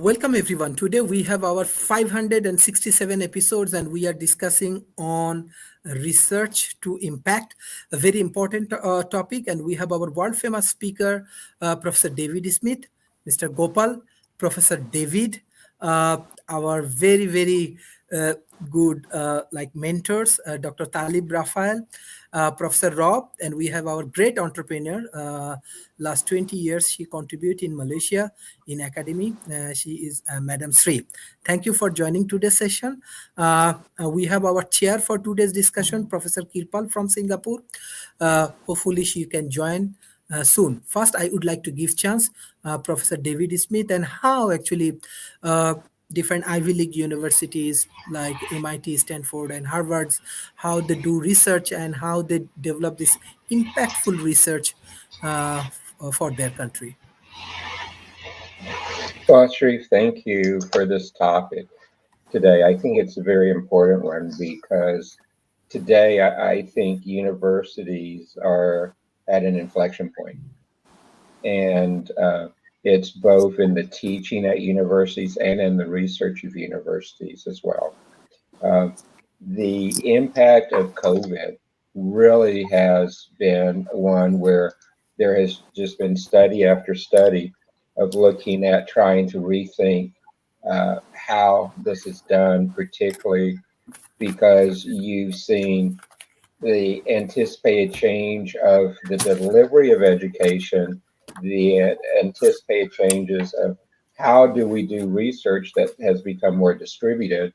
Welcome everyone. Today we have our 567 episodes and we are discussing on research to impact, a very important topic. And we have our world famous speaker, Professor David Smith, Mr. Gopal, Professor David, our very uh, good like mentors, Dr. Talib Rafael, Professor Rob, and we have our great entrepreneur. Last 20 years, she contributed in Malaysia in academy. She is Madam Sri. Thank you for joining today's session. We have our chair for today's discussion, Professor Kirpal from Singapore. Hopefully, she can join soon. First, I would like to give chance Professor David Smith and how actually different Ivy League universities like MIT, Stanford, and Harvard's how they do research and how they develop this impactful research for their country. Well, Sharif, thank you for this topic today. I think it's a very important one because today I think universities are at an inflection point, and it's both in the teaching at universities and in the research of universities as well. Uh, the impact of COVID really has been one where there has just been study after study of looking at trying to rethink how this is done, particularly because you've seen the anticipated change of the delivery of education, the anticipated changes of how do we do research that has become more distributed,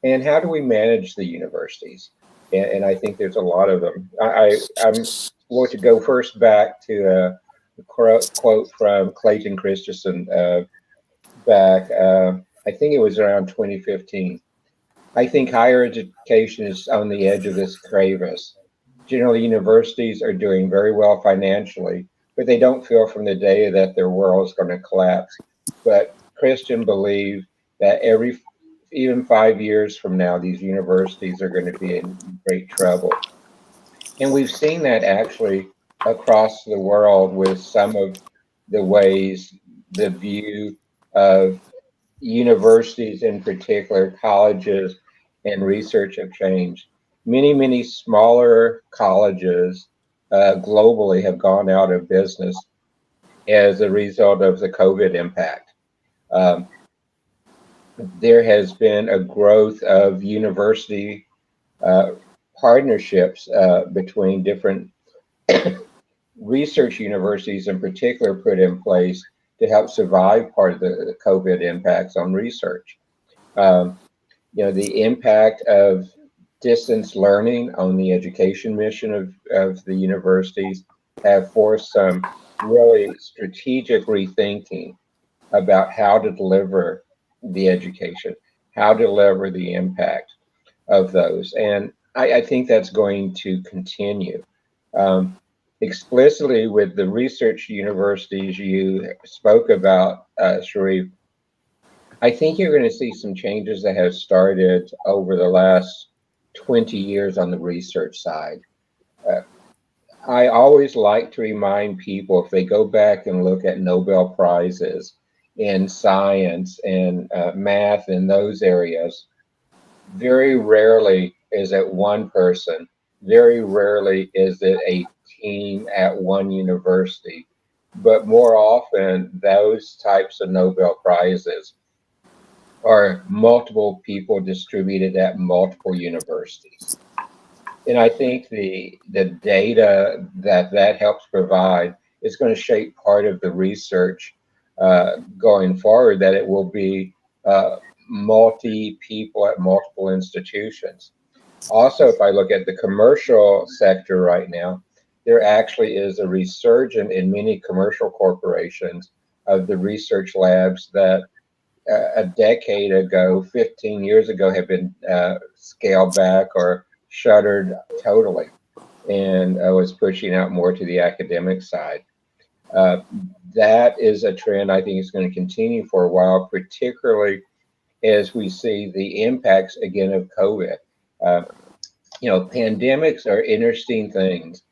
and how do we manage the universities? And I think there's a lot of them. I'm going to go first back to a quote from Clayton Christensen back, I think it was around 2015. I think higher education is on the edge of this crevasse. General universities are doing very well financially, but they don't feel from the data that their world is going to collapse. But Christian believe that even 5 years from now, these universities are going to be in great trouble. And we've seen that actually across the world with some of the ways the view of universities in particular, colleges and research have changed. Many smaller colleges globally have gone out of business as a result of the COVID impact. Um, there has been a growth of university uh, partnerships between different research universities in particular put in place to help survive part of the COVID impacts on research. Um, the impact of distance learning on the education mission of the universities have forced some really strategic rethinking about how to deliver the education, how to deliver the impact of those. And I think that's going to continue. Um, Explicitly with the research universities you spoke about, Sharif, I think you're going to see some changes that have started over the last 20 years on the research side. Uh, I always like to remind people if they go back and look at Nobel Prizes in science and math in those areas, very rarely is it one person, very rarely is it a team at one university, but more often those types of Nobel Prizes are multiple people distributed at multiple universities. And I think the data that helps provide is going to shape part of the research going forward, that it will be multi people at multiple institutions. Also, if I look at the commercial sector right now, there actually is a resurgence in many commercial corporations of the research labs that a decade ago, 15 years ago, have been scaled back or shuttered totally, and was pushing out more to the academic side. Uh, that is a trend I think is going to continue for a while, particularly as we see the impacts again of COVID. Uh, Pandemics are interesting things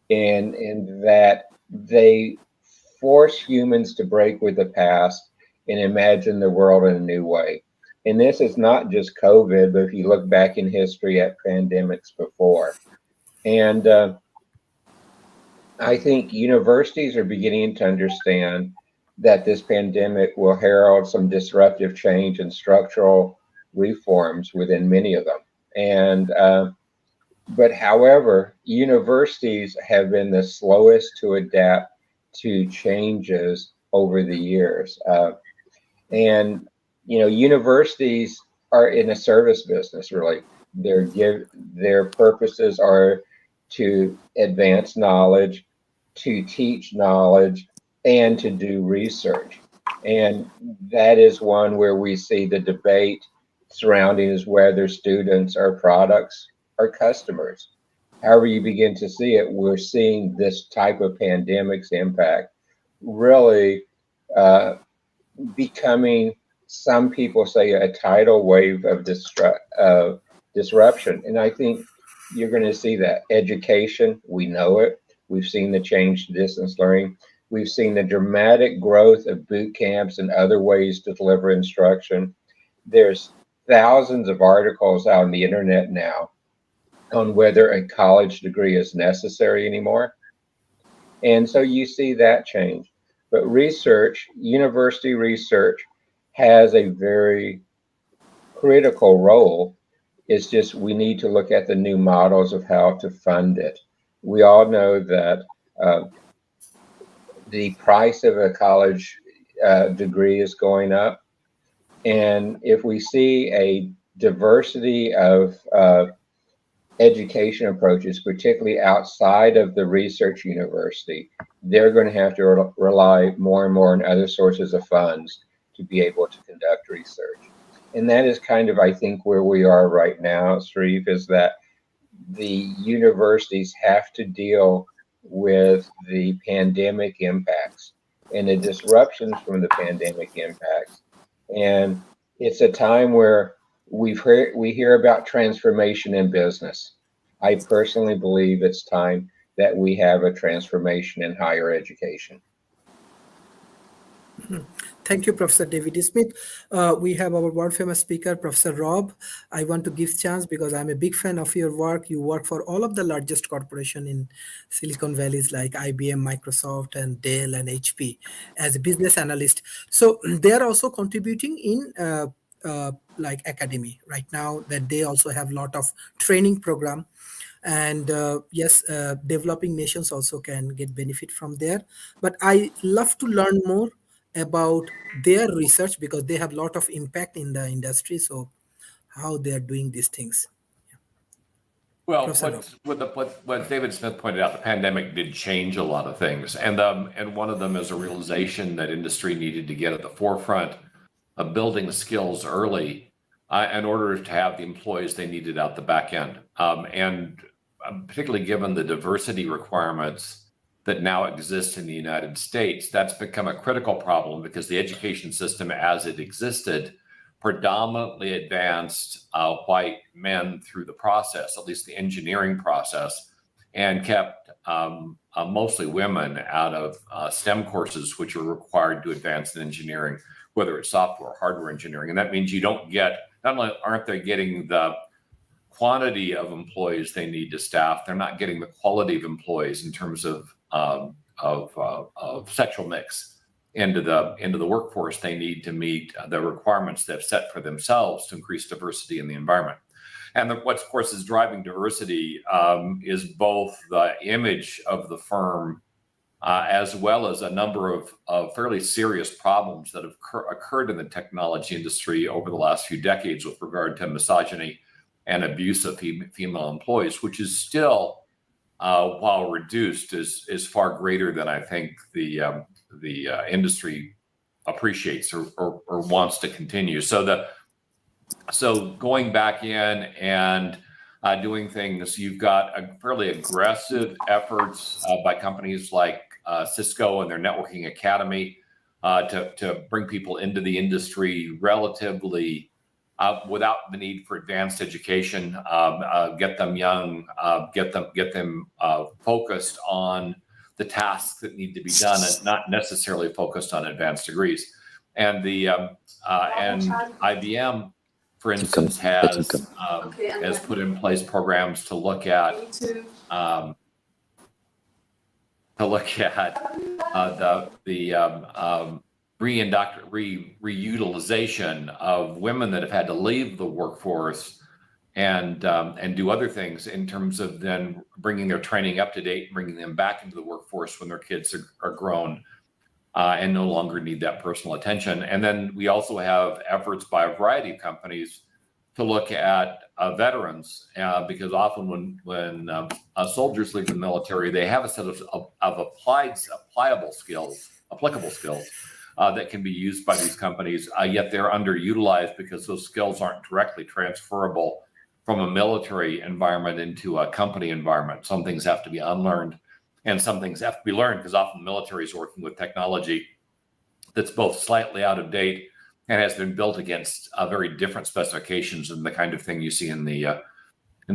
in that they force humans to break with the past and imagine the world in a new way. And this is not just COVID, but if you look back in history at pandemics before. And I think universities are beginning to understand that this pandemic will herald some disruptive change and structural reforms within many of them. And but however, universities have been the slowest to adapt to changes over the years. And universities are in a service business, really. Their purposes are to advance knowledge, to teach knowledge, and to do research. And that is one where we see the debate surrounding is whether students are products or customers. However you begin to see it, we're seeing this type of pandemic's impact really becoming, some people say, a tidal wave of disruption. And I think you're going to see that. Education, we know it. We've seen the change to distance learning. We've seen the dramatic growth of boot camps and other ways to deliver instruction. There's thousands of articles out on the internet now on whether a college degree is necessary anymore. And so you see that change. But research, university research, has a very critical role. It's just we need to look at the new models of how to fund it. We all know that the price of a college degree is going up. And if we see a diversity of education approaches, particularly outside of the research university, they're going to have to rely more and more on other sources of funds to be able to conduct research. And that is kind of, I think, where we are right now, Sharif, is that the universities have to deal with the pandemic impacts and the disruptions from the pandemic impacts. And it's a time where we hear about transformation in business. I personally believe it's time that we have a transformation in higher education. Thank you, Professor David Smith. We have our world famous speaker, Professor Rob. I want to give chance because I'm a big fan of your work. You work for all of the largest corporation in Silicon Valleys like IBM, Microsoft, and Dell and HP as a business analyst. So they are also contributing in like academy right now, that they also have a lot of training program. And yes, developing nations also can get benefit from there. But I love to learn more about their research because they have a lot of impact in the industry. So how they are doing these things. Well, Professor Rob. what David Smith pointed out, the pandemic did change a lot of things, and one of them is a realization that industry needed to get at the forefront of building skills early in order to have the employees they needed out the back end, and particularly given the diversity requirements that now exist in the United States, that's become a critical problem because the education system as it existed predominantly advanced white men through the process, at least the engineering process, and kept mostly women out of STEM courses, which are required to advance in engineering, whether it's software or hardware engineering. And that means you don't get, not only aren't they getting the quantity of employees they need to staff, they're not getting the quality of employees in terms of sexual mix into the workforce they need to meet the requirements they've set for themselves to increase diversity in the environment. And what, of course, is driving diversity is both the image of the firm as well as a number of fairly serious problems that have occurred in the technology industry over the last few decades with regard to misogyny and abuse of female employees, which is still, while reduced, is far greater than I think the industry appreciates or wants to continue. So going back in and doing things, you've got a fairly aggressive efforts by companies like Cisco and their networking academy to bring people into the industry relatively without the need for advanced education, get them young, get them focused on the tasks that need to be done and not necessarily focused on advanced degrees. And and IBM, for instance, has put in place programs to look at reutilization of women that have had to leave the workforce and do other things in terms of then bringing their training up to date and bringing them back into the workforce when their kids are grown and no longer need that personal attention. And then we also have efforts by a variety of companies to look at veterans because often when soldiers leave the military, they have a set of applicable skills that can be used by these companies, yet they're underutilized because those skills aren't directly transferable from a military environment into a company environment. Some things have to be unlearned and some things have to be learned because often the military is working with technology that's both slightly out of date and has been built against very different specifications than the kind of thing you see in the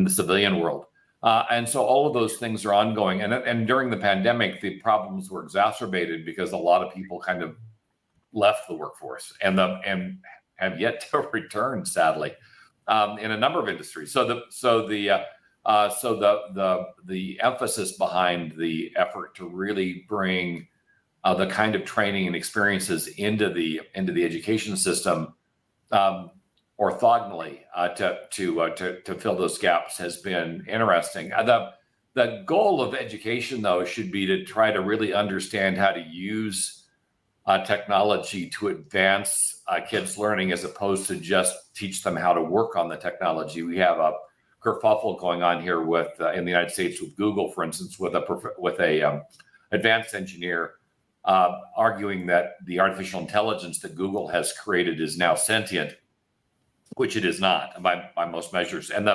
civilian world. And so all of those things are ongoing. And during the pandemic, the problems were exacerbated because a lot of people kind of left the workforce and have yet to return, sadly, in a number of industries. So the emphasis behind the effort to really bring the kind of training and experiences into the education system orthogonally to fill those gaps has been interesting. The goal of education, though, should be to try to really understand how to use technology to advance kids' learning as opposed to just teach them how to work on the technology. We have a kerfuffle going on here with in the United States with Google, for instance, with a advanced engineer arguing that the artificial intelligence that Google has created is now sentient, which it is not by most measures. And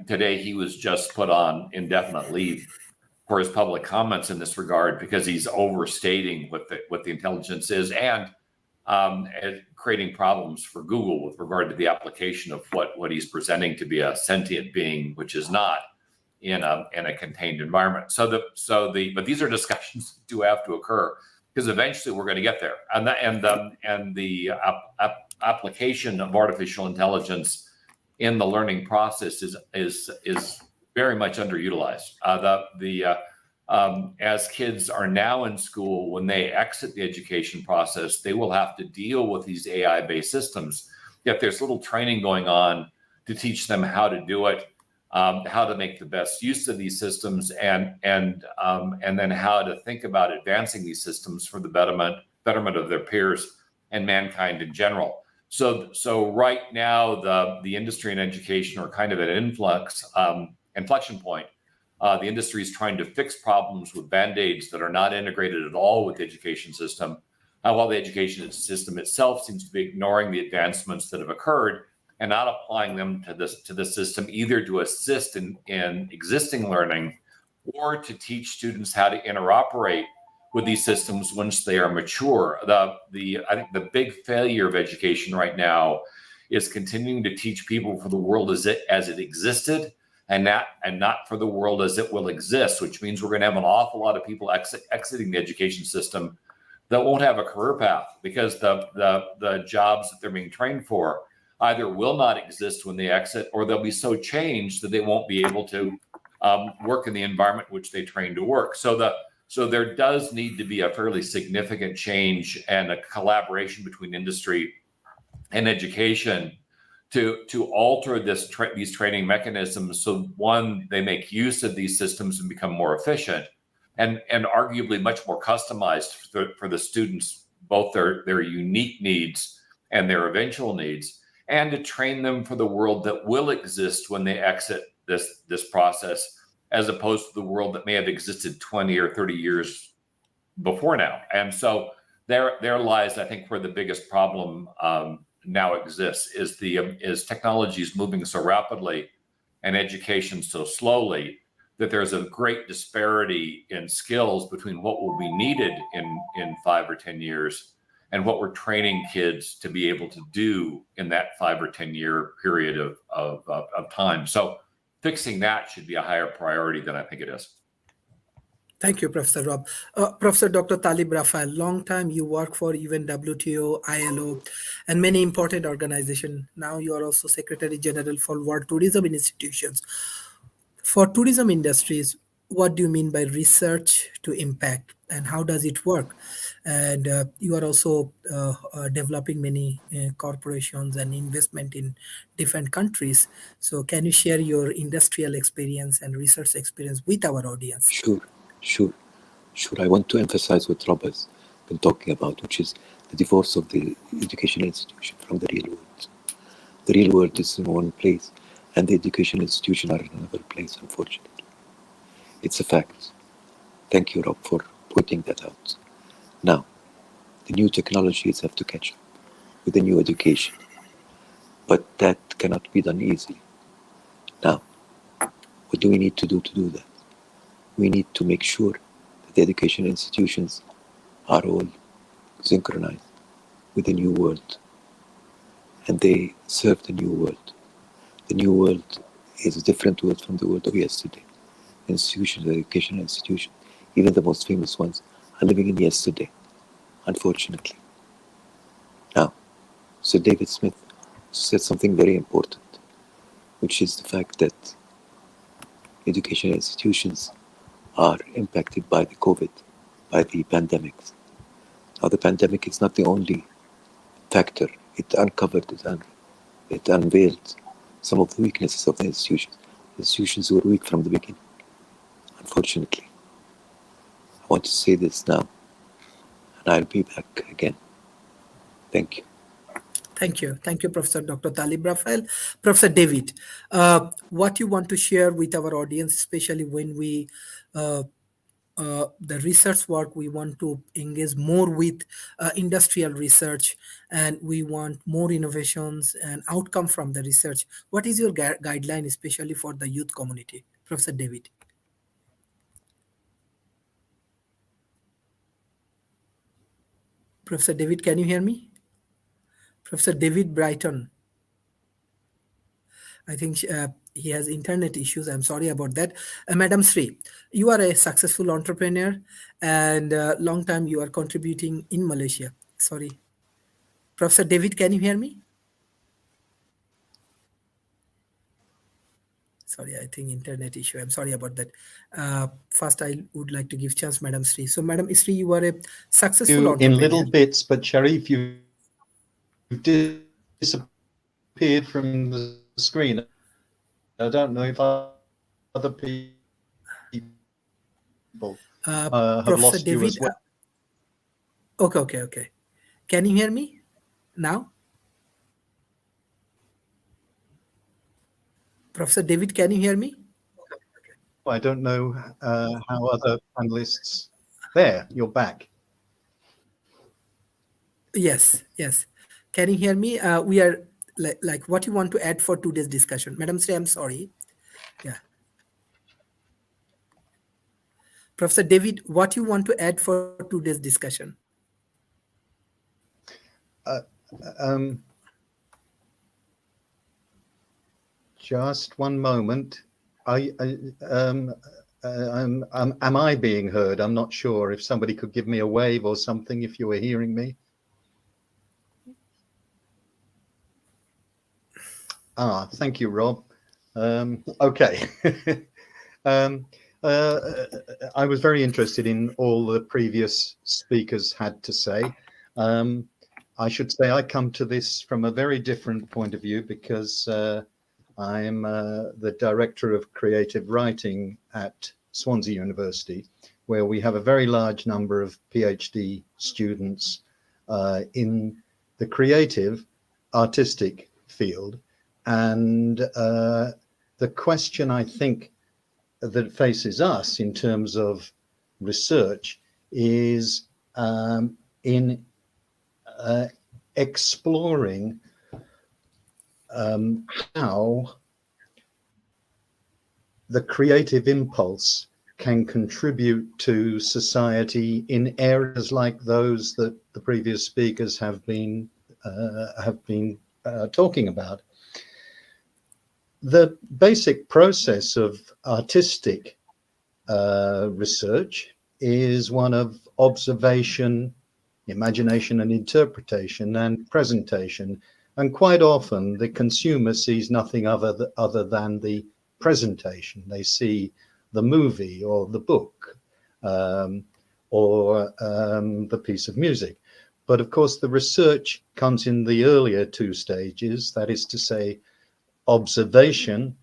today he was just put on indefinite leave for his public comments in this regard because he's overstating what the intelligence is and creating problems for Google with regard to the application of what he's presenting to be a sentient being, which is not in a contained environment. But these are discussions that do have to occur because eventually we're going to get there. And the application of artificial intelligence in the learning process is very much underutilized. As kids are now in school, when they exit the education process, they will have to deal with these AI-based systems. Yet there's little training going on to teach them how to do it, how to make the best use of these systems, and then how to think about advancing these systems for the betterment of their peers and mankind in general. So right now, the industry and education are kind of at an inflection point. The industry is trying to fix problems with band-aids that are not integrated at all with the education system, while the education system itself seems to be ignoring the advancements that have occurred and not applying them to the system, either to assist in existing learning or to teach students how to interoperate with these systems once they are mature. I think the big failure of education right now is continuing to teach people for the world as it existed and not for the world as it will exist, which means we're going to have an awful lot of people exiting the education system that won't have a career path because the jobs that they're being trained for either will not exist when they exit, or they'll be so changed that they won't be able to work in the environment which they trained to work. So there does need to be a fairly significant change and a collaboration between industry and education to alter these training mechanisms. So one, they make use of these systems and become more efficient and arguably much more customized for the students, both their unique needs and their eventual needs, and to train them for the world that will exist when they exit this process, as opposed to the world that may have existed 20 or 30 years before now. And so there lies, I think, where the biggest problem now exists is technology is moving so rapidly and education so slowly that there's a great disparity in skills between what will be needed in 5 or 10 years and what we're training kids to be able to do in that 5 or 10 year period of time. So fixing that should be a higher priority than I think it is. Thank you, Professor Rob. Professor Dr. Talib Rafael, long time you work for even WTO, ILO, and many important organizations. Now you are also Secretary General for World Tourism Institutions. For tourism industries, what do you mean by research to impact, and how does it work? And you are also developing many corporations and investment in different countries. So, can you share your industrial experience and research experience with our audience? Sure, sure, sure. I want to emphasize what Rob has been talking about, which is the divorce of the education institution from the real world. The real world is in one place, and the education institution are in another place, unfortunately. It's a fact. Thank you, Rob, for pointing that out. Now, the new technologies have to catch up with the new education, but that cannot be done easily. Now, what do we need to do that? We need to make sure that the education institutions are all synchronized with the new world, and they serve the new world. The new world is a different world from the world of yesterday. Institutions, educational institutions, even the most famous ones, are living in yesterday, unfortunately. Now, Sir David Smith said something very important, which is the fact that educational institutions are impacted by the COVID, by the pandemic. Now, the pandemic is not the only factor. It uncovered, it unveiled some of the weaknesses of the institutions. The institutions were weak from the beginning, unfortunately. I want to say this now, and I'll be back again. Thank you. Thank you. Thank you, Professor Dr. Talib Rafael. Professor David, what you want to share with our audience, especially when we the research work, we want to engage more with industrial research, and we want more innovations and outcome from the research. What is your guideline, especially for the youth community? Professor David. Professor David, can you hear me? Professor David Brighton. I think he has internet issues. I'm sorry about that. Madam Sri, you are a successful entrepreneur, and long time you are contributing in Malaysia. Sorry. Professor David, can you hear me? Sorry, I think internet issue. I'm sorry about that. First, I would like to give chance, Madam Sri. So, Madam Sri, you are a successful You in entrepreneur. little bits, but Sharif, you've disappeared from the screen. I don't know if other people have Professor lost you David. as well. Okay. Can you hear me now? Professor David, can you hear me? I don't know how other panelists. There, you're back. Yes. Can you hear me? We are like what you want to add for today's discussion, Madam Sri. I'm sorry. Yeah, Professor David, what you want to add for today's discussion? Um, just one moment. Am I being heard? I'm not sure. If somebody could give me a wave or something, if you were hearing me. Thank you, Rob. Okay. I was very interested in all the previous speakers had to say. I should say I come to this from a very different point of view because I'm the director of creative writing at Swansea University, where we have a very large number of PhD students in the creative artistic field. And the question I think that faces us in terms of research is in exploring how the creative impulse can contribute to society in areas like those that the previous speakers have been talking about. The basic process of artistic research is one of observation, imagination and interpretation and presentation. And quite often the consumer sees nothing other than the presentation. They see the movie or the book or the piece of music. But of course, the research comes in the earlier two stages, that is to say, observation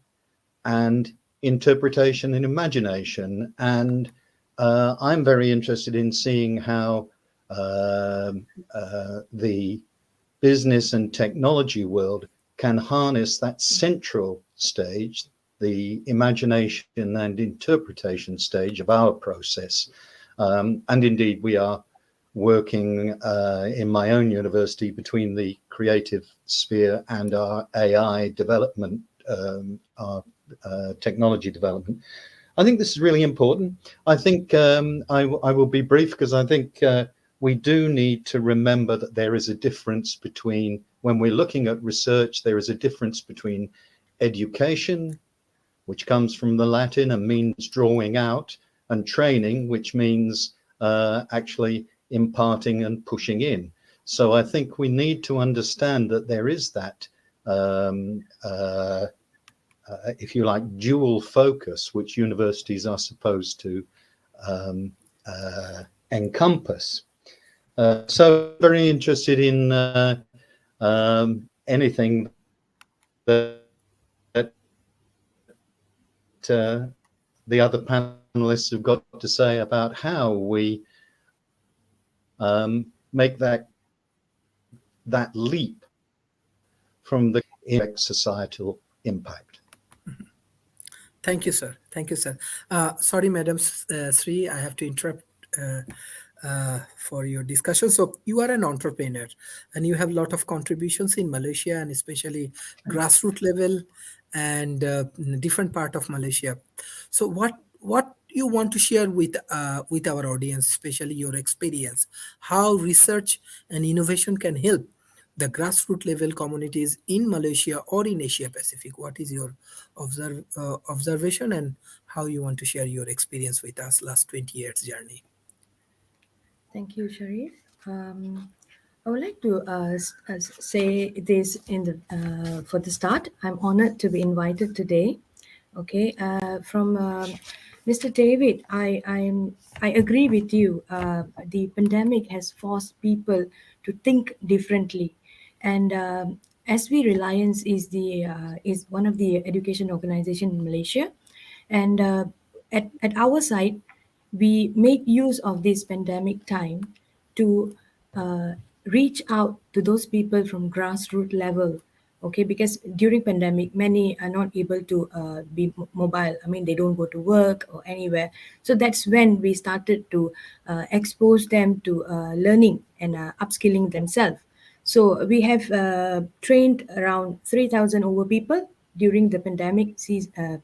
and interpretation and imagination. And I'm very interested in seeing how the business and technology world can harness that central stage, the imagination and interpretation stage of our process. And indeed, we are working in my own university between the creative sphere and our AI development, our technology development. I think this is really important. I think I will be brief because I think we do need to remember that there is a difference between, when we're looking at research, there is a difference between education, which comes from the Latin and means drawing out, and training, which means actually imparting and pushing in. So I think we need to understand that there is that, if you like, dual focus, which universities are supposed to encompass. So very interested in anything that the other panelists have got to say about how we make that leap from the societal impact. Thank you, sir. Thank you, sir. Sorry, Madam Sri, I have to interrupt for your discussion. So you are an entrepreneur and you have a lot of contributions in Malaysia and especially grassroots level and different part of Malaysia. So what you want to share with our audience, especially your experience, how research and innovation can help the grassroots level communities in Malaysia or in Asia Pacific? What is your observation and how you want to share your experience with us last 20 years journey? Thank you, Sharif. I would like to say this for the start. I'm honored to be invited today. Okay, from Mr. David, I agree with you. The pandemic has forced people to think differently, and SB Reliance is one of the education organization in Malaysia, and at our side, we make use of this pandemic time to reach out to those people from grassroots level. Okay, because during pandemic, many are not able to be mobile. I mean, they don't go to work or anywhere. So that's when we started to expose them to learning and upskilling themselves. So we have trained around 3,000 over people during the pandemic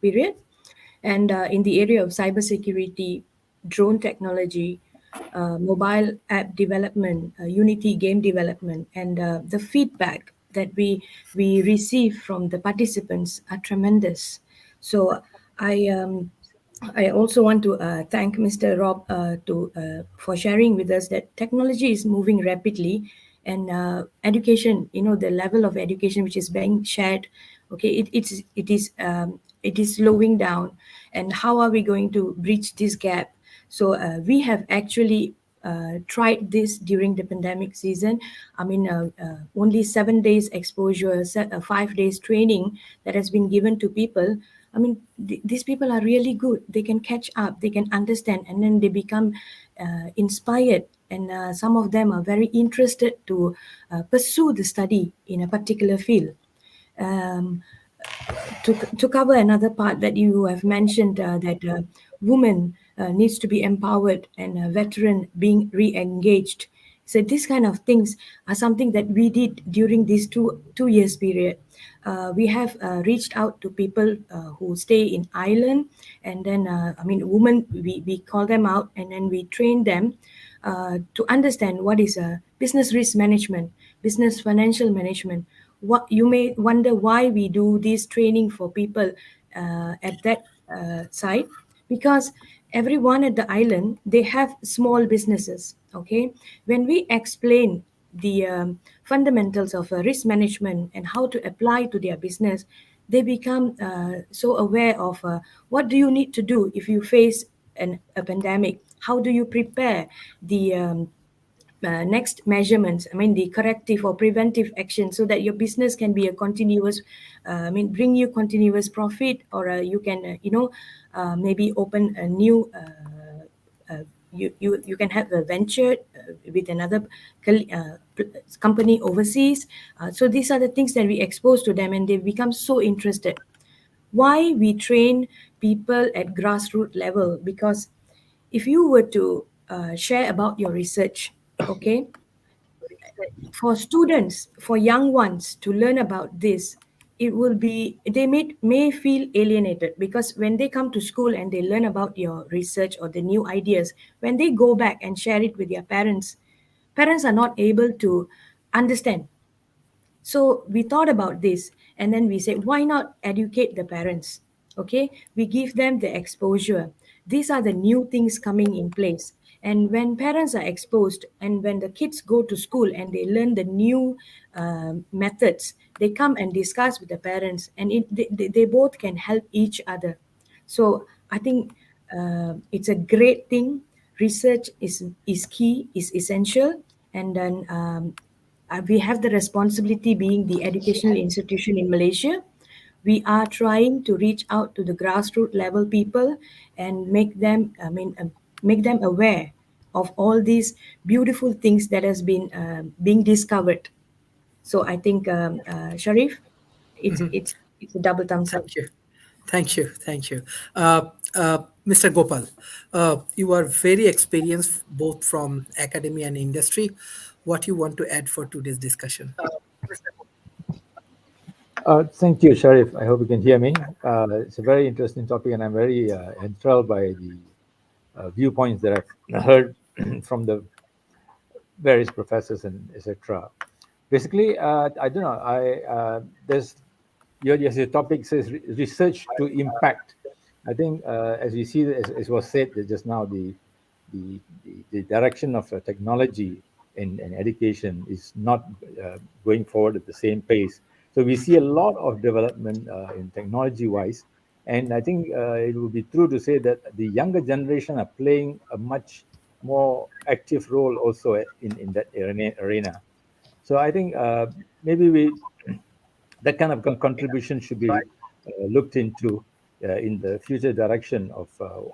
period. And in the area of cybersecurity, drone technology, mobile app development, Unity game development, and the feedback that we receive from the participants are tremendous. So I also want to thank Mr. Rob for sharing with us that technology is moving rapidly, and education, the level of education which is being shared, okay, it is slowing down. And how are we going to bridge this gap? So we have actually tried this during the pandemic season. I mean, only 7 days exposure, 5 days training that has been given to people. I mean, these people are really good. They can catch up, they can understand, and then they become inspired. And some of them are very interested to pursue the study in a particular field. To cover another part that you have mentioned, that women needs to be empowered and veteran being re-engaged. So these kind of things are something that we did during this two years period. We have reached out to people who stay in island, and then women, we call them out, and then we train them to understand what is business risk management, business financial management. What you may wonder why we do this training for people at that side, because everyone at the island, they have small businesses. Okay, when we explain the fundamentals of risk management and how to apply to their business, they become so aware of what do you need to do if you face a pandemic, how do you prepare the next measurements, I mean the corrective or preventive action, so that your business can be a continuous, bring you continuous profit, or you can maybe open a new you can have a venture with another company overseas. So these are the things that we expose to them, and they become so interested. Why we train people at grassroots level? Because if you were to share about your research, okay, for students, for young ones to learn about this, it will be, they may feel alienated, because when they come to school and they learn about your research or the new ideas, when they go back and share it with their parents, parents are not able to understand. So we thought about this, and then we said, why not educate the parents? Okay, we give them the exposure. These are the new things coming in place. And when parents are exposed, and when the kids go to school and they learn the new methods, they come and discuss with the parents, and they both can help each other. So I think it's a great thing. Research is key, is essential, and then we have the responsibility, being the educational institution in Malaysia. We are trying to reach out to the grassroots level people and make them, make them aware of all these beautiful things that has been being discovered. So I think, Sharif, it's a double thumbs up. Thank you. Thank you. Thank you. Mr. Gopal, you are very experienced both from academy and industry. What you want to add for today's discussion? Thank you, Sharif. I hope you can hear me. It's a very interesting topic, and I'm very enthralled by the viewpoints that I've heard from the various professors and etc. Basically, I don't know. There's your topic says research to impact. I think as we see, as was said just now, the direction of technology and education is not going forward at the same pace. So we see a lot of development in technology-wise, and I think it would be true to say that the younger generation are playing a much more active role also in that arena. So I think maybe that kind of contribution should be looked into in the future direction of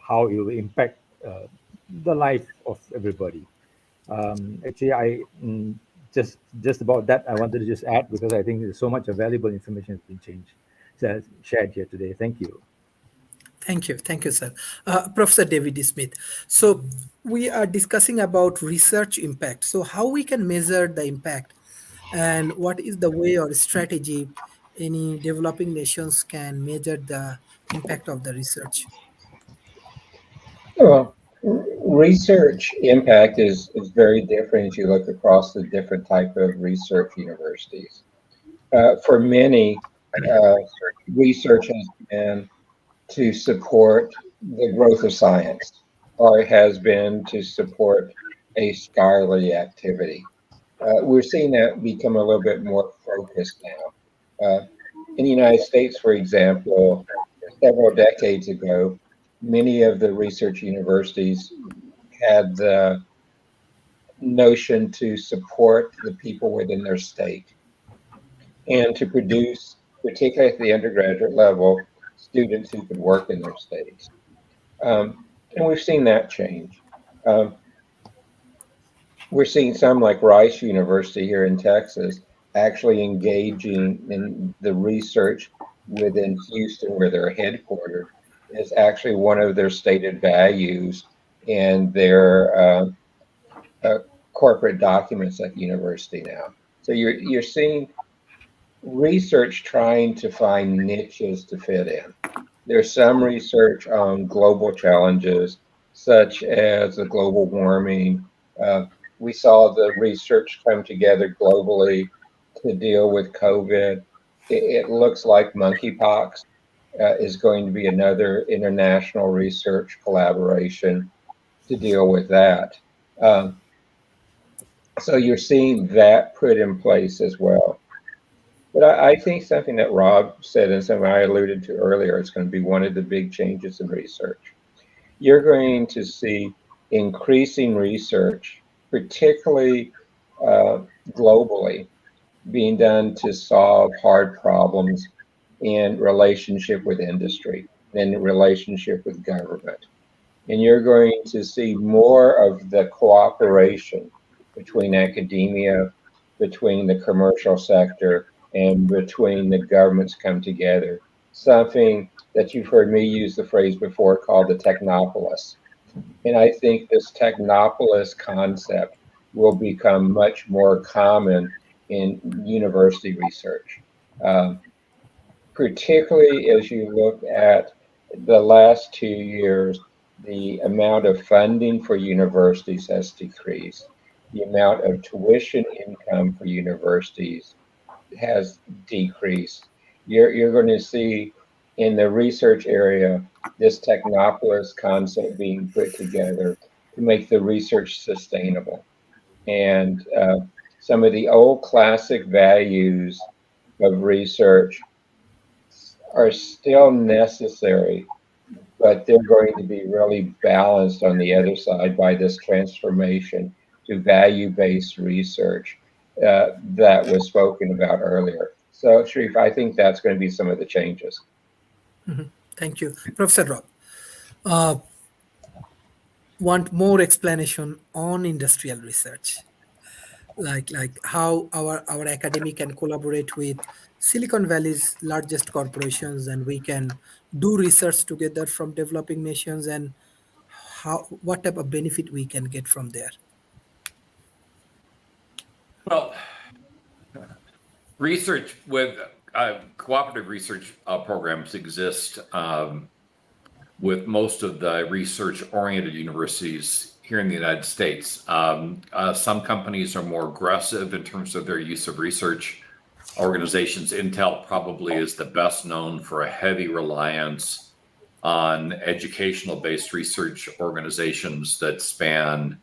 how it will impact the life of everybody. Actually, just about that, I wanted to just add, because I think there's so much valuable information has been shared here today. Thank you. Thank you. Thank you, sir. Professor David Smith. So we are discussing about research impact. So how we can measure the impact, and what is the way or strategy any developing nations can measure the impact of the research? Well, research impact is very different as you look across the different type of research universities. For many, research has been to support the growth of science, or it has been to support a scholarly activity. We're seeing that become a little bit more focused now. In the United States, for example, several decades ago, many of the research universities had the notion to support the people within their state and to produce, particularly at the undergraduate level, students who could work in their states. And we've seen that change. We're seeing some like Rice University here in Texas actually engaging in the research within Houston, where they're headquartered, is actually one of their stated values in their corporate documents at the university now. So you're seeing research trying to find niches to fit in. There's some research on global challenges, such as the global warming. We saw the research come together globally to deal with COVID. It looks like monkeypox, is going to be another international research collaboration to deal with that. So you're seeing that put in place as well. But I think something that Rob said and something I alluded to earlier is going to be one of the big changes in research. You're going to see increasing research, particularly globally, being done to solve hard problems in relationship with industry, in relationship with government. And you're going to see more of the cooperation between academia, between the commercial sector, and between the governments come together. Something that you've heard me use the phrase before called the technopolis. And I think this technopolis concept will become much more common in university research, particularly as you look at the last 2 years. The amount of funding for universities has decreased. The amount of tuition income for universities has decreased. You're going to see in the research area this technopolis concept being put together to make the research sustainable. And some of the old classic values of research are still necessary, but they're going to be really balanced on the other side by this transformation to value-based research that was spoken about earlier. So, Sharif, I think that's going to be some of the changes. Thank you. Professor Rob, want more explanation on industrial research, like how our academic can collaborate with Silicon Valley's largest corporations, and we can do research together from developing nations, and what type of benefit we can get from there. Well, research with cooperative research programs exist with most of the research-oriented universities here in the United States. Some companies are more aggressive in terms of their use of research organizations. Intel probably is the best known for a heavy reliance on educational-based research organizations that span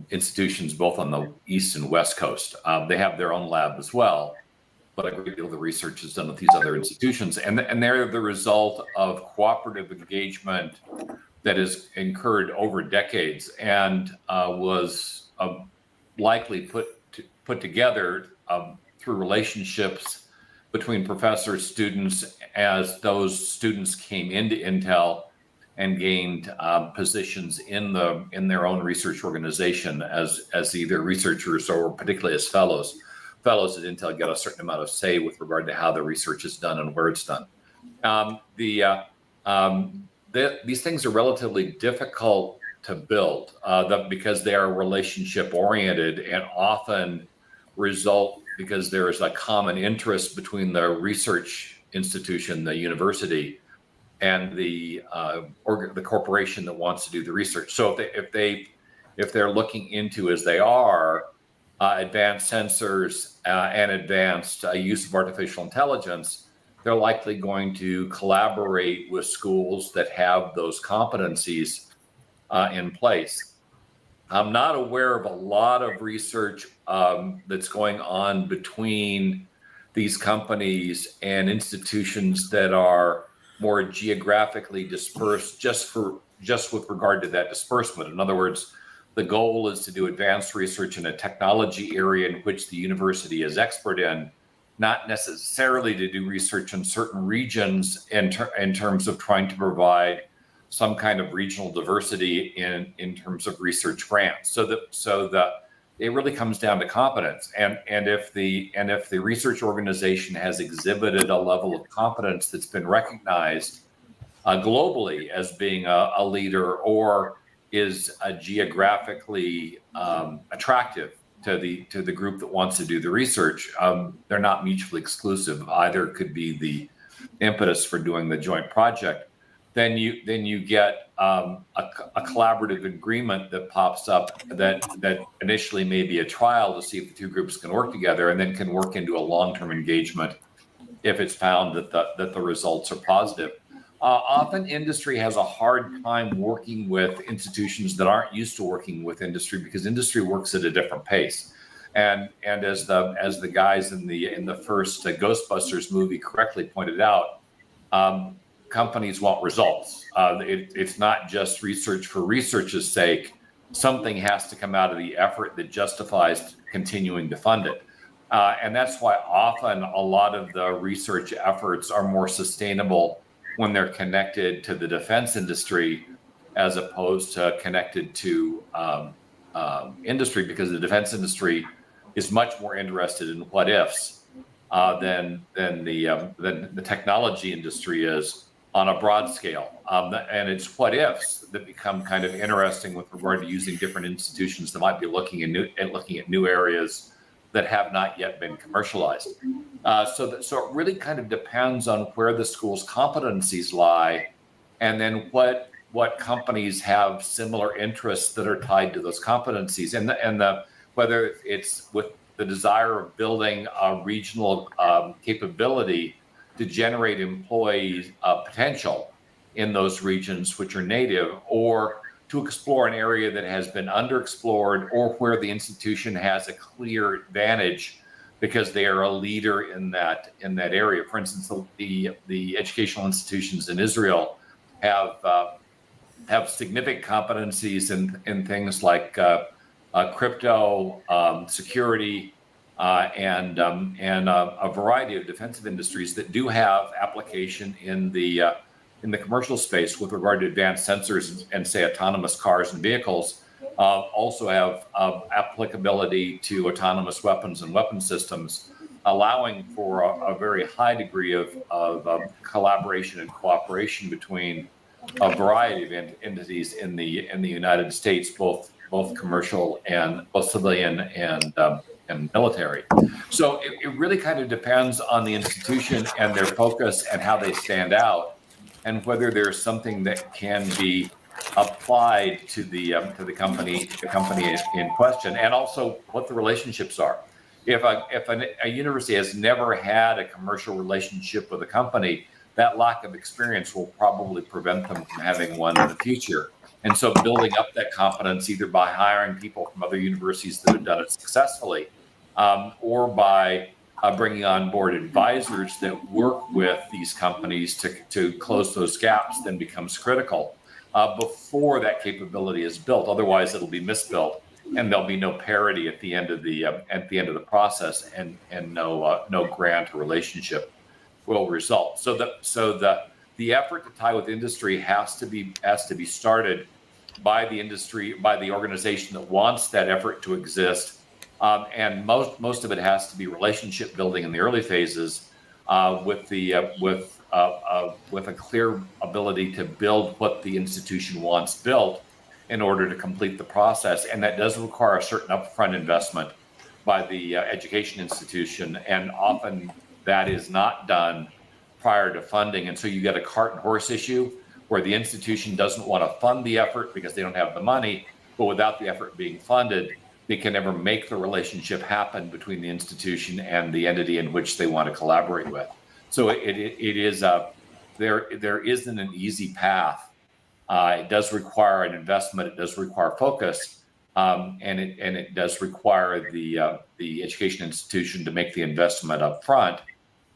institutions both on the East and West Coast. They have their own lab as well, but a great deal of the research is done with these other institutions. And they're the result of cooperative engagement that is incurred over decades and was likely put together through relationships between professors, students, as those students came into Intel and gained positions in their own research organization as either researchers or particularly as fellows. Fellows at Intel get a certain amount of say with regard to how the research is done and where it's done. These things are relatively difficult to build because they are relationship oriented and often result because there is a common interest between the research institution, the university, and the corporation that wants to do the research. So if they're looking into, as they are, advanced sensors and advanced use of artificial intelligence, they're likely going to collaborate with schools that have those competencies in place. I'm not aware of a lot of research that's going on between these companies and institutions that are more geographically dispersed just with regard to that disbursement. In other words, the goal is to do advanced research in a technology area in which the university is expert in, not necessarily to do research in certain regions in terms of trying to provide some kind of regional diversity in terms of research grants. So it really comes down to competence. And if the research organization has exhibited a level of competence that's been recognized globally as being a leader, or is geographically attractive to the group that wants to do the research, they're not mutually exclusive. Either could be the impetus for doing the joint project. Then you get a collaborative agreement that pops up that initially may be a trial to see if the two groups can work together, and then can work into a long-term engagement if it's found that the results are positive. Often industry has a hard time working with institutions that aren't used to working with industry, because industry works at a different pace. And as the guys in the first Ghostbusters movie correctly pointed out, companies want results. It's not just research for research's sake. Something has to come out of the effort that justifies continuing to fund it. And that's why often a lot of the research efforts are more sustainable when they're connected to the defense industry as opposed to connected to industry, because the defense industry is much more interested in what ifs than the technology industry is on a broad scale. And it's what ifs that become kind of interesting with regard to using different institutions that might be looking at new areas that have not yet been commercialized. So it really kind of depends on where the school's competencies lie, and then what companies have similar interests that are tied to those competencies, and whether it's with the desire of building a regional capability to generate employee potential in those regions which are native, or to explore an area that has been underexplored, or where the institution has a clear advantage because they are a leader in that area. For instance, the educational institutions in Israel have significant competencies in things like crypto, security, and a variety of defensive industries that do have application in the commercial space with regard to advanced sensors and say autonomous cars and vehicles. Also have applicability to autonomous weapons and weapon systems, allowing for a very high degree of collaboration and cooperation between a variety of entities in the United States, both commercial and both civilian and military. So it really kind of depends on the institution and their focus and how they stand out, and whether there's something that can be applied to the company in question, and also what the relationships are. If a university has never had a commercial relationship with a company, that lack of experience will probably prevent them from having one in the future. And so building up that competence either by hiring people from other universities that have done it successfully, or by bringing on board advisors that work with these companies to close those gaps, then becomes critical before that capability is built. Otherwise, it'll be misbuilt, and there'll be no parity at the end of the process, and no grant or relationship will result. So the effort to tie with industry has to be started by the industry, by the organization that wants that effort to exist. And most of it has to be relationship building in the early phases, with a clear ability to build what the institution wants built in order to complete the process. And that does require a certain upfront investment by the education institution, and often that is not done prior to funding. And so you get a cart and horse issue where the institution doesn't want to fund the effort because they don't have the money, but without the effort being funded, they can never make the relationship happen between the institution and the entity in which they want to collaborate with. So there isn't an easy path. It does require an investment. It does require focus, and it does require the education institution to make the investment up front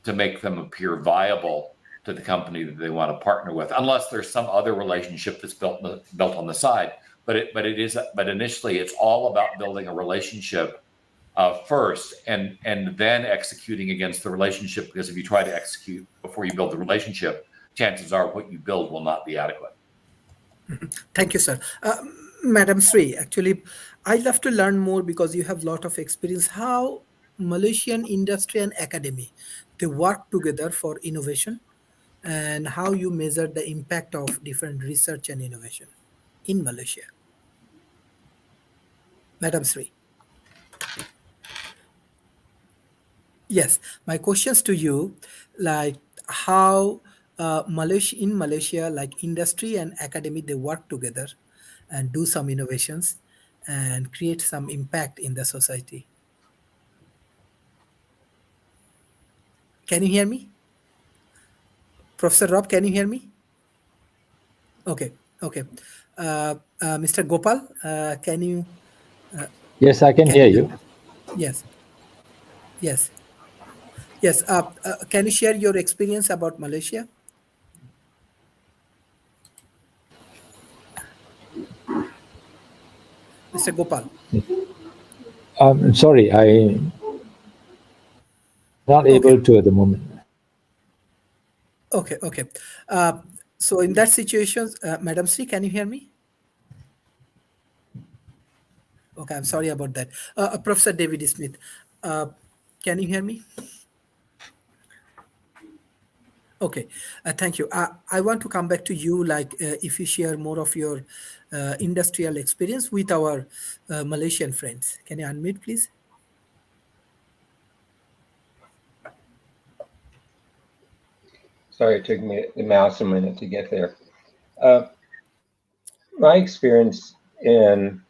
to make them appear viable to the company that they want to partner with, unless there's some other relationship that's built on the side. But initially, it's all about building a relationship first, and then executing against the relationship. Because if you try to execute before you build the relationship, chances are what you build will not be adequate. Thank you, sir. Madam Sri, actually, I'd love to learn more, because you have a lot of experience, how Malaysian industry and academy, they work together for innovation, and how you measure the impact of different research and innovation in Malaysia. Madam Sri. Yes, my questions to you, like how in Malaysia, like industry and academy, they work together and do some innovations and create some impact in the society. Can you hear me? Professor Rob, can you hear me? Okay, okay. Mr. Gopal, can you? Yes, I can hear you. Yes, yes, yes. Can you share your experience about Malaysia? Mr. Gopal. Sorry, I'm not Okay, able to at the moment. okay, okay. So in that situation, Madam Sri, can you hear me? Okay, I'm sorry about that. Professor David Smith, can you hear me? Okay, thank you. I want to come back to you, like if you share more of your industrial experience with our Malaysian friends. Can you unmute, please? Sorry, it took me the mouse a minute to get there. My experience in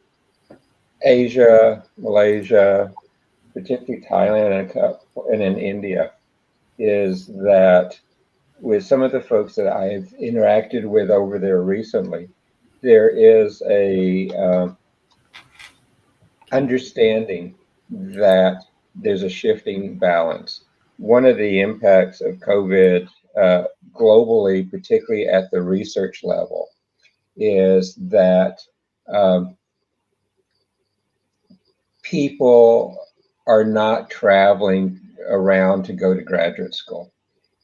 Asia, Malaysia, particularly Thailand and in India, is that with some of the folks that I've interacted with over there recently, there is a understanding that there's a shifting balance. One of the impacts of COVID globally, particularly at the research level, is that people are not traveling around to go to graduate school.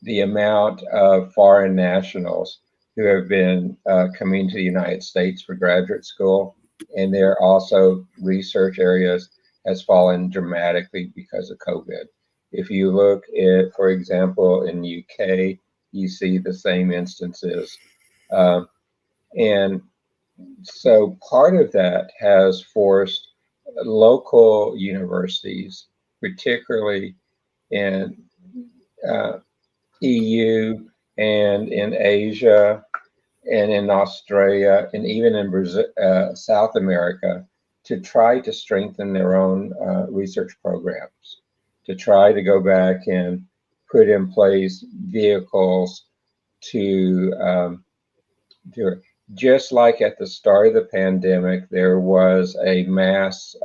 The amount of foreign nationals who have been coming to the United States for graduate school, and there are also research areas, has fallen dramatically because of COVID. If you look at, for example, in the UK, you see the same instances. And so part of that has forced local universities, particularly in EU and in Asia and in Australia and even in Brazil, South America, to try to strengthen their own research programs, to try to go back and put in place vehicles to do it. Just like at the start of the pandemic, there was a mass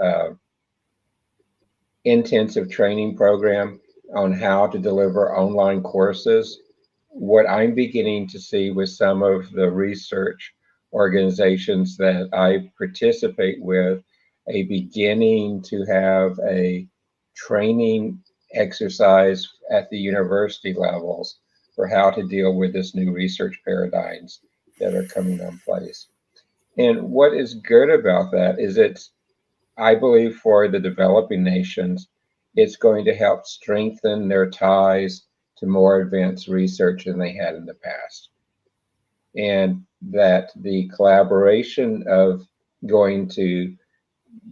intensive training program on how to deliver online courses. What I'm beginning to see with some of the research organizations that I participate with, a beginning to have a training exercise at the university levels for how to deal with this new research paradigms that are coming on place. And what is good about that is I believe for the developing nations, it's going to help strengthen their ties to more advanced research than they had in the past. And that the collaboration of going to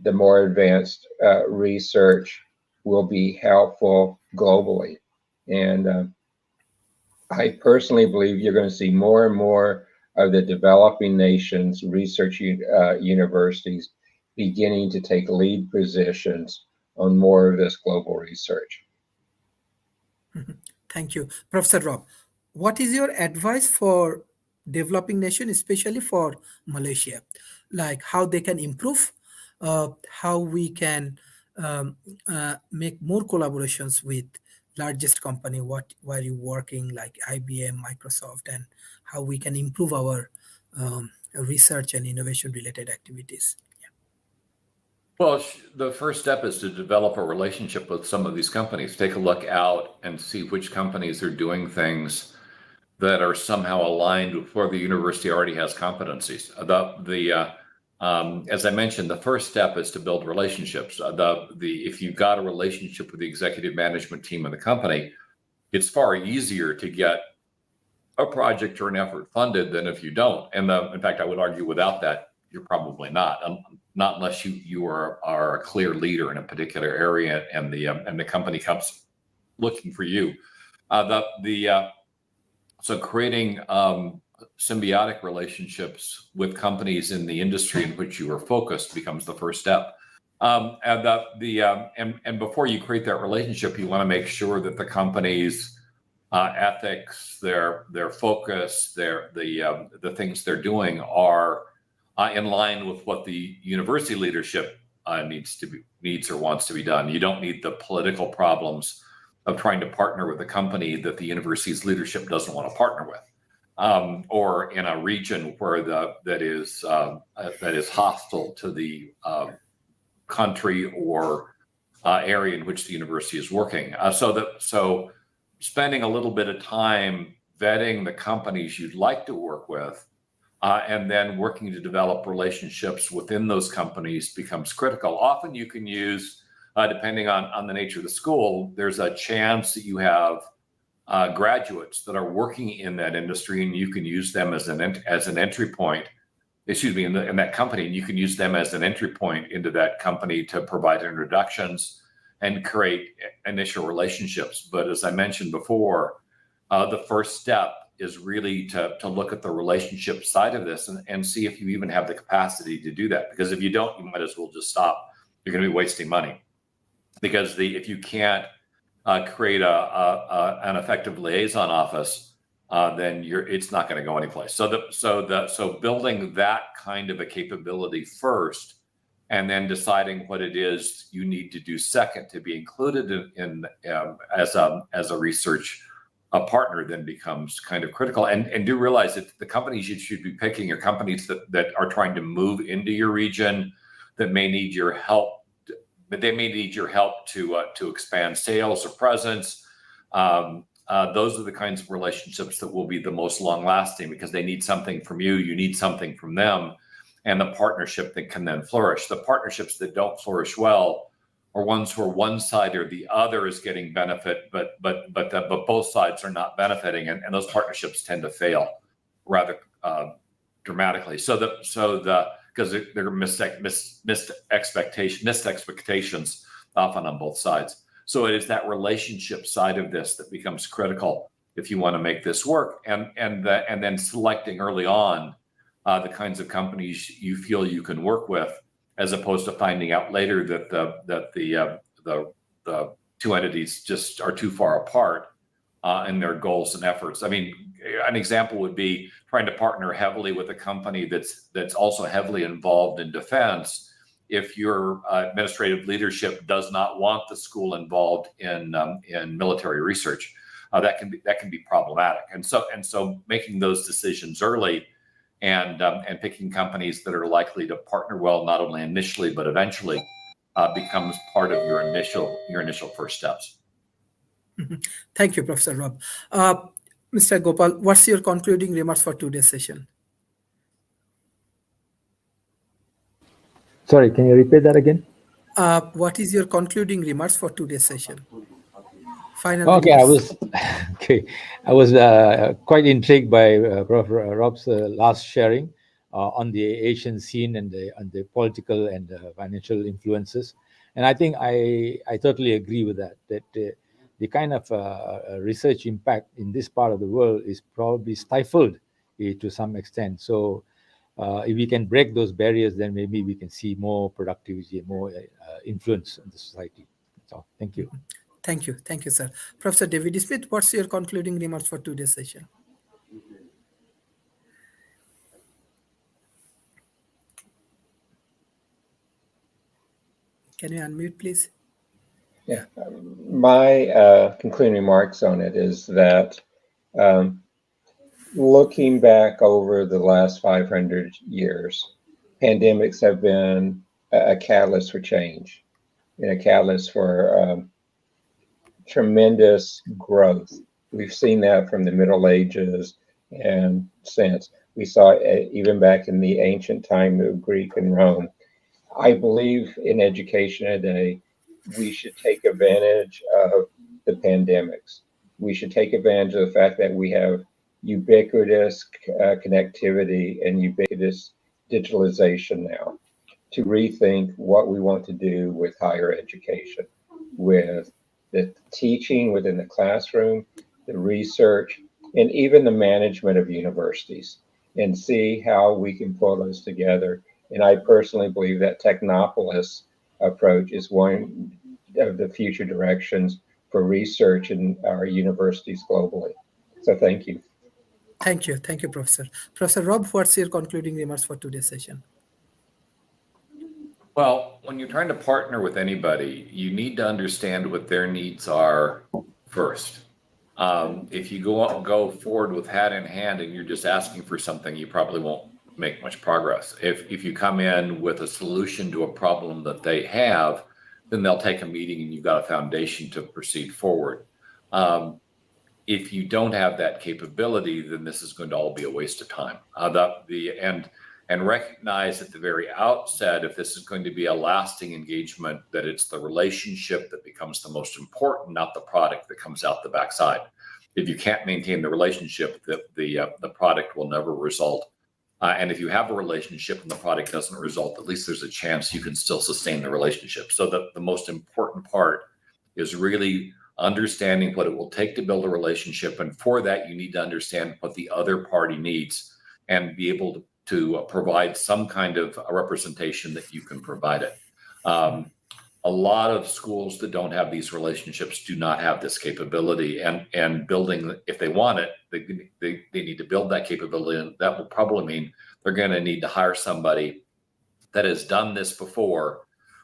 the more advanced research will be helpful globally. And I personally believe you're going to see more and more of the developing nations research universities beginning to take lead positions on more of this global research. Thank you. Professor Rob, what is your advice for developing nation, especially for Malaysia? Like how they can improve, how we can make more collaborations with largest company, where you working like IBM, Microsoft, and how we can improve our research and innovation related activities. Well, the first step is to develop a relationship with some of these companies. Take a look out and see which companies are doing things that are somehow aligned with where the university already has competencies. As I mentioned, the first step is to build relationships. If you've got a relationship with the executive management team of the company, it's far easier to get a project or an effort funded than if you don't. And in fact, I would argue without that, you're probably not unless you are a clear leader in a particular area and the company comes looking for you. So creating symbiotic relationships with companies in the industry in which you are focused becomes the first step. And before you create that relationship, you want to make sure that the companies ethics, their focus, the things they're doing are in line with what the university leadership needs or wants to be done. You don't need the political problems of trying to partner with a company that the university's leadership doesn't want to partner with, or in a region where that is hostile to the country or area in which the university is working. So spending a little bit of time vetting the companies you'd like to work with, and then working to develop relationships within those companies becomes critical. Often you can use, depending on the nature of the school, there's a chance that you have graduates that are working in that industry, and you can use them as an entry point, in that company, and you can use them as an entry point into that company to provide introductions and create initial relationships. But as I mentioned before, the first step is really to look at the relationship side of this and see if you even have the capacity to do that. Because if you don't, you might as well just stop. You're going to be wasting money. Because if you can't create an effective liaison office, then it's not going to go anyplace. So building that kind of a capability first, and then deciding what it is you need to do second to be included in as a research partner, then becomes kind of critical. And do realize that the companies you should be picking are companies that are trying to move into your region, that may need your help. But they may need your help to expand sales or presence. Those are the kinds of relationships that will be the most long-lasting, because they need something from you, you need something from them, and the partnership that can then flourish. The partnerships that don't flourish well are ones where one side or the other is getting benefit, but both sides are not benefiting, and those partnerships tend to fail rather dramatically. Because there are missed expectations often on both sides. So it is that relationship side of this that becomes critical if you want to make this work, and then selecting early on the kinds of companies you feel you can work with, as opposed to finding out later that the two entities just are too far apart in their goals and efforts. I mean, an example would be trying to partner heavily with a company that's also heavily involved in defense. If your administrative leadership does not want the school involved in military research, that can be problematic. And so making those decisions early, and picking companies that are likely to partner well, not only initially but eventually, becomes part of your initial first steps. Thank you, Professor Rob. Mr. Gopal, what's your concluding remarks for today's session? Sorry, can you repeat that again? What is your concluding remarks for today's session? Final Okay, remarks. I was quite intrigued by Prof. Rob's last sharing on the Asian scene and the political and financial influences. And I think I totally agree with that the kind of research impact in this part of the world is probably stifled to some extent. So if we can break those barriers, then maybe we can see more productivity and more influence in the society. So thank you. Thank you, sir. Professor David Smith, what's your concluding remarks for today's session? Can you unmute, please? Yeah, my concluding remarks on it is that looking back over the last 500 years, pandemics have been a catalyst for change and a catalyst for tremendous growth. We've seen that from the Middle Ages and since. We saw it even back in the ancient time of Greek and Rome. I believe in education today, we should take advantage of the pandemics. We should take advantage of the fact that we have ubiquitous connectivity and ubiquitous digitalization now to rethink what we want to do with higher education, with the teaching within the classroom, the research, and even the management of universities, and see how we can pull those together. And I personally believe that Technopolis approach is one of the future directions for research in our universities globally. So thank you. Thank you. Thank you, Professor. Professor Rob, what's your concluding remarks for today's session? Well, when you're trying to partner with anybody, you need to understand what their needs are first. If you go forward with hat in hand and you're just asking for something, you probably won't make much progress. If you come in with a solution to a problem that they have, then they'll take a meeting and you've got a foundation to proceed forward. If you don't have that capability, then this is going to all be a waste of time. And recognize at the very outset, if this is going to be a lasting engagement, that it's the relationship that becomes the most important, not the product that comes out the backside. If you can't maintain the relationship, the product will never result. And if you have a relationship and the product doesn't result, at least there's a chance you can still sustain the relationship. So the most important part is really understanding what it will take to build a relationship. And for that, you need to understand what the other party needs and be able to provide some kind of a representation that you can provide it. A lot of schools that don't have these relationships do not have this capability, and building, if they want it, they need to build that capability, and that will probably mean they're going to need to hire somebody that has done this before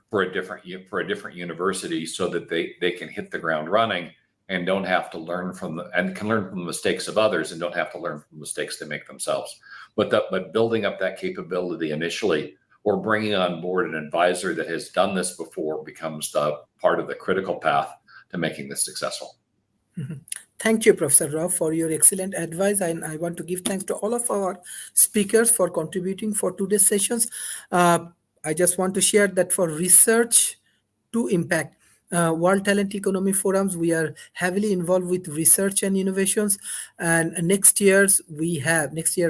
for a different university, so that they can hit the ground running and don't have to learn can learn from the mistakes of others and don't have to learn from the mistakes they make themselves. But building up that capability initially, or bringing on board an advisor that has done this before, becomes the part of the critical path to making this successful. Mm-hmm. Thank you, Professor Rob, for your excellent advice. And I want to give thanks to all of our speakers for contributing for today's sessions. I just want to share that for research to impact, World Talent Economy Forums, we are heavily involved with research and innovations. And next year,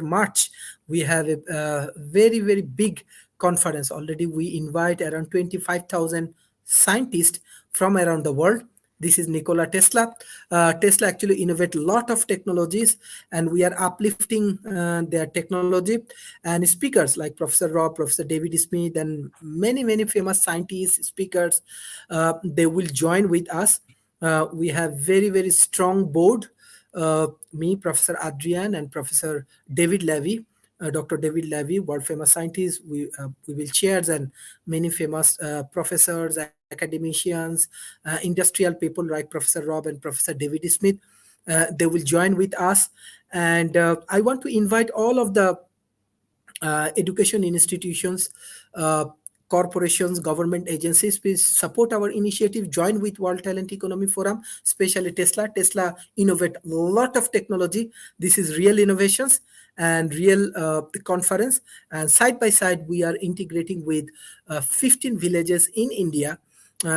March, we have a very, very big conference. Already we invite around 25,000 scientists from around the world. This is Nikola Tesla. Tesla actually innovate a lot of technologies, and we are uplifting their technology. And speakers like Professor Rob, Professor David Smith, and many, many famous scientists, speakers, they will join with us. We have very, very strong board. Me, Professor Adrian, and Professor David Levy. Dr. David Levy, world famous scientist, we will chairs, and many famous professors, academicians, industrial people like Professor Rob and Professor David Smith. They will join with us. And I want to invite all of the education institutions, corporations, government agencies, please support our initiative, join with World Talent Economy Forum, especially Tesla. Tesla innovate a lot of technology. This is real innovations and real conference. And side by side, we are integrating with 15 villages in India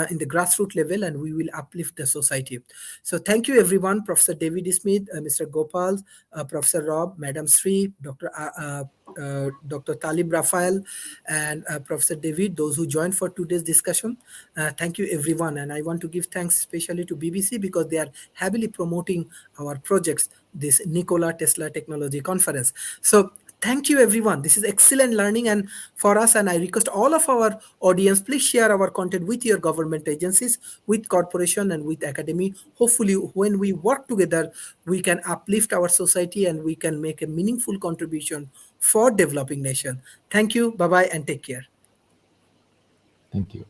in the grassroots level, and we will uplift the society. So thank you, everyone. Professor David Smith, Mr. Gopal, Professor Rob, Madam Sri, Dr. Talib Rafael, and Professor David, those who joined for today's discussion. Thank you, everyone. And I want to give thanks especially to BBC, because they are heavily promoting our projects, this Nikola Tesla Technology Conference. So thank you, everyone. This is excellent learning and for us, and I request all of our audience, please share our content with your government agencies, with corporation, and with academy. Hopefully, when we work together, we can uplift our society and we can make a meaningful contribution for developing nation. Thank you. Bye-bye and take care. Thank you.